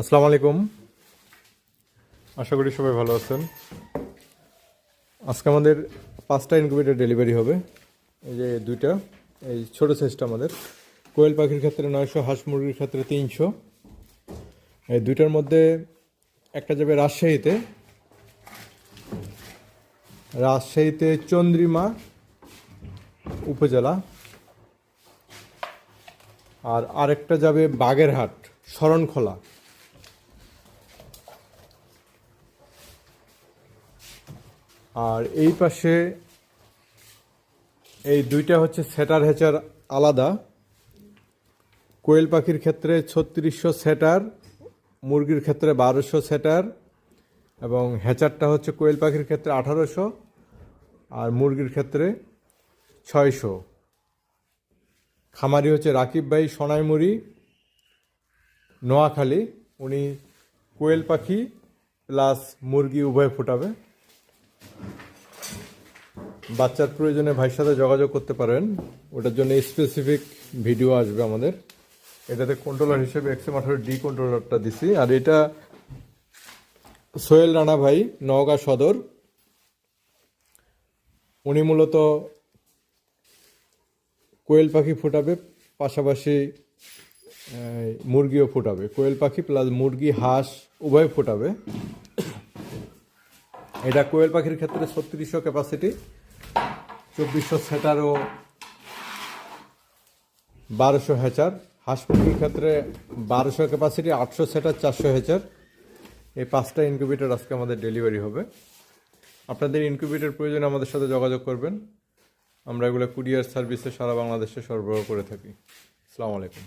আসসালামু আলাইকুম। আশা করি সবাই ভালো আছেন। আজকে আমাদের 5টা ইনকিউবেটর ডেলিভারি হবে। এই যে দুইটা, এই ছোটো সাইজটা আমাদের কোয়েল পাখির ক্ষেত্রে 900, হাঁস মুরগির ক্ষেত্রে 300। এই দুইটার মধ্যে একটা যাবে রাজশাহীতে চন্দ্রিমা উপজেলা, আর আরেকটা যাবে বাগেরহাট শরণখোলা। আর এই পাশে এই দুইটা হচ্ছে সেটার হ্যাচার আলাদা। কোয়েল পাখির ক্ষেত্রে 3600 সেটার, মুরগির ক্ষেত্রে 1200 সেটার, এবং হ্যাচারটা হচ্ছে কোয়েল পাখির ক্ষেত্রে 1800 আর মুরগির ক্ষেত্রে 600। খামারি হচ্ছে রাকিব ভাই, সোনাইমুড়ি, নোয়াখালী। উনি কোয়েল পাখি প্লাস মুরগি উভয় ফোটাবে। বাচ্চার প্রয়োজনে ভাইয়ের সাথে যোগাযোগ করতে পারেন, ওটার জন্য স্পেসিফিক ভিডিও আসবে আমাদের। এটাতে কন্ট্রোলার হিসেবে XM18D কন্ট্রোলারটা দিছি। আর এটা সোহেল রানা ভাই, নওগাঁ সদর। উনি মূলত কোয়েল পাখি ফোটাবে, পাশাপাশি মুরগিও ফোটাবে। কোয়েল পাখি প্লাস মুরগি হাঁস উভয় ফোটাবে। এটা কোয়েল পাখির ক্ষেত্রে 3600 ক্যাপাসিটি, 2400 সেটার ও 1200 হ্যাচার। হাঁস মুরগির ক্ষেত্রে 1200 ক্যাপাসিটি, 800 সেটার, 400 হ্যাচার। এই 5টা ইনকিউবেটর আজকে আমাদের ডেলিভারি হবে। আপনাদের ইনকিউবেটর প্রয়োজনে আমাদের সাথে যোগাযোগ করবেন। আমরা এগুলো কুরিয়ার সার্ভিসে সারা বাংলাদেশে সরবরাহ করে থাকি। আসসালামু আলাইকুম।